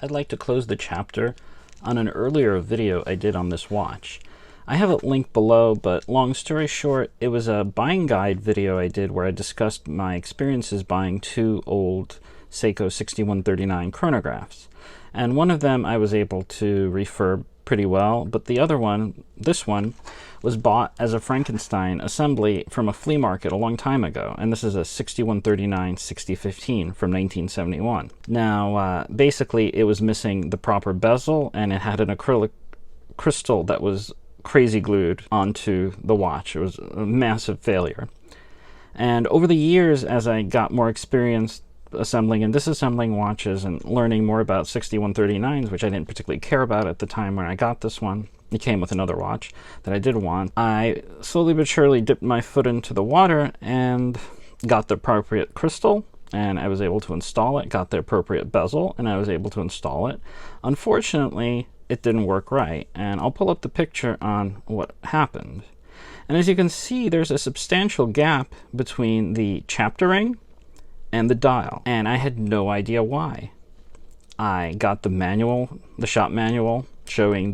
I'd like to close the chapter on an earlier video I did on this watch. I have it linked below, but long story short, it was a buying guide video I did where I discussed my experiences buying two old Seiko 6139 chronographs. And one of them I was able to refurb pretty well, but the other one, this one, was bought as a Frankenstein assembly from a flea market a long time ago, and this is a 6139 6015 from 1971. Now, basically, it was missing the proper bezel, and it had an acrylic crystal that was crazy glued onto the watch. It was a massive failure. And over the years, as I got more experience assembling and disassembling watches and learning more about 6139s, which I didn't particularly care about at the time when I got this one, it came with another watch that I did want, I slowly but surely dipped my foot into the water and got the appropriate crystal, and I was able to install it, got the appropriate bezel, and I was able to install it. Unfortunately, it didn't work right, and I'll pull up the picture on what happened. And as you can see, there's a substantial gap between the chapter ring and the dial, and I had no idea why. I got the manual, the shop manual, showing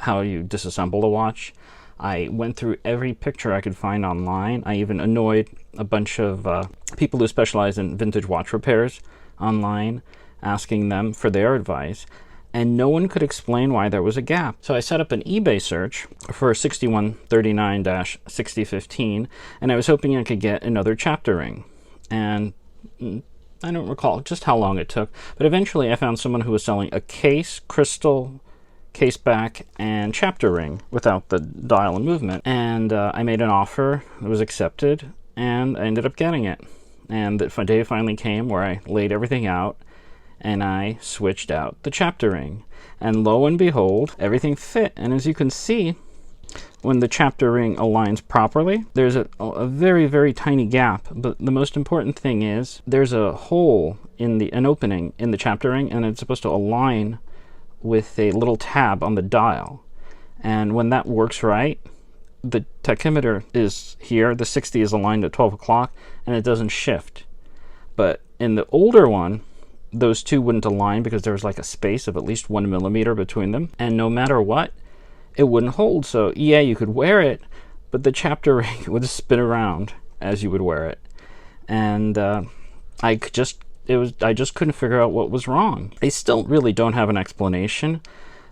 how you disassemble the watch. I went through every picture I could find online. I even annoyed a bunch of people who specialize in vintage watch repairs online, asking them for their advice, and no one could explain why there was a gap. So I set up an eBay search for 6139-6015, and I was hoping I could get another chapter ring. And I don't recall just how long it took, but eventually I found someone who was selling a case, crystal, case back, and chapter ring without the dial and movement. And I made an offer, it was accepted, and I ended up getting it. And the day finally came where I laid everything out, and I switched out the chapter ring. And lo and behold, everything fit. And as you can see, when the chapter ring aligns properly, there's a very, very tiny gap. But the most important thing is there's a hole in an opening in the chapter ring, and it's supposed to align with a little tab on the dial. And when that works right, the tachymeter is here, the 60 is aligned at 12 o'clock, and it doesn't shift. But in the older one, those two wouldn't align because there was like a space of at least 1 millimeter between them, and no matter what, it wouldn't hold. So yeah, you could wear it, but the chapter ring would spin around as you would wear it. And I just couldn't figure out what was wrong. I still really don't have an explanation.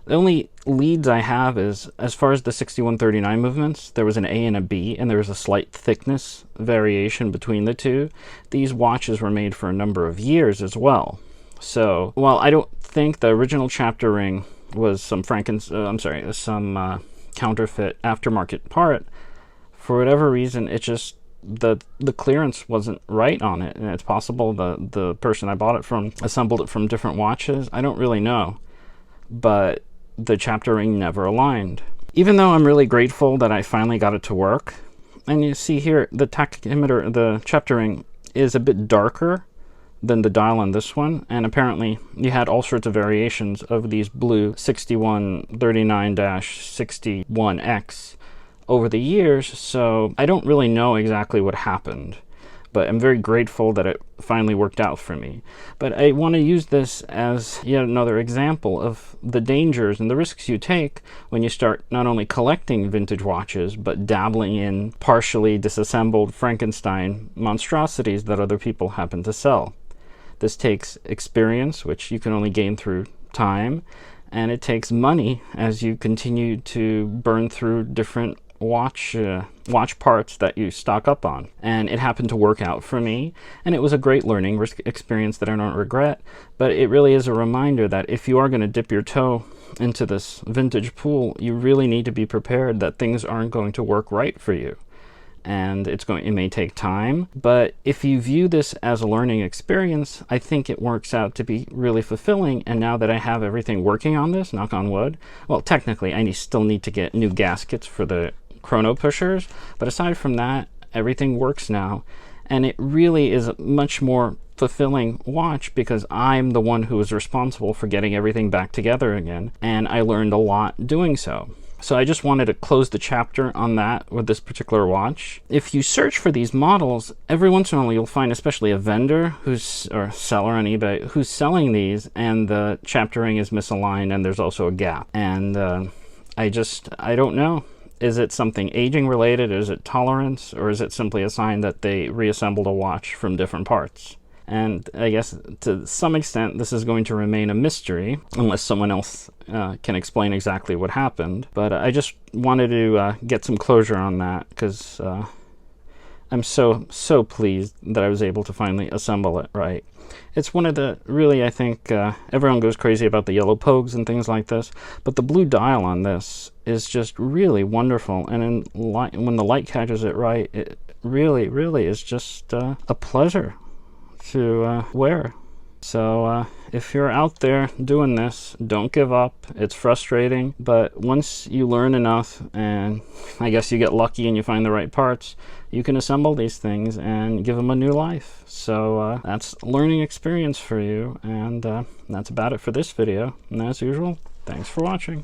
The only leads I have is, as far as the 6139 movements, there was an A and a B, and there was a slight thickness variation between the two. These watches were made for a number of years as well. So, while I don't think the original chapter ring was some counterfeit aftermarket part, for whatever reason, it just the clearance wasn't right on it, and it's possible the person I bought it from assembled it from different watches. I don't really know, but the chapter ring never aligned. Even though I'm really grateful that I finally got it to work, and you see here the tachymeter, the chapter ring is a bit darker than the dial on this one, and apparently you had all sorts of variations of these blue 6139-61X over the years, so I don't really know exactly what happened, but I'm very grateful that it finally worked out for me. But I want to use this as yet another example of the dangers and the risks you take when you start not only collecting vintage watches, but dabbling in partially disassembled Frankenstein monstrosities that other people happen to sell. This takes experience, which you can only gain through time, and it takes money as you continue to burn through different watch parts that you stock up on. And it happened to work out for me, and it was a great learning experience that I don't regret. But it really is a reminder that if you are going to dip your toe into this vintage pool, you really need to be prepared that things aren't going to work right for you. And it may take time, but if you view this as a learning experience, I think it works out to be really fulfilling. And now that I have everything working on this, knock on wood, well, technically I still need to get new gaskets for the chrono pushers, but aside from that, everything works now, and it really is a much more fulfilling watch because I'm the one who is responsible for getting everything back together again, and I learned a lot doing so. So I just wanted to close the chapter on that with this particular watch. If you search for these models, every once in a while you'll find especially a vendor or seller on eBay who's selling these, and the chapter ring is misaligned and there's also a gap. And I don't know. Is it something aging related? Is it tolerance? Or is it simply a sign that they reassembled a watch from different parts? And I guess to some extent this is going to remain a mystery unless someone else can explain exactly what happened. But I just wanted to get some closure on that, because I'm so pleased that I was able to finally assemble it right. It's one of the, really, I think everyone goes crazy about the yellow pogues and things like this, but the blue dial on this is just really wonderful, and when the light catches it right, it really is just a pleasure to wear. So if you're out there doing this, don't give up. It's frustrating, but once you learn enough, and I guess you get lucky and you find the right parts, you can assemble these things and give them a new life. So that's learning experience for you, and that's about it for this video. And as usual, thanks for watching.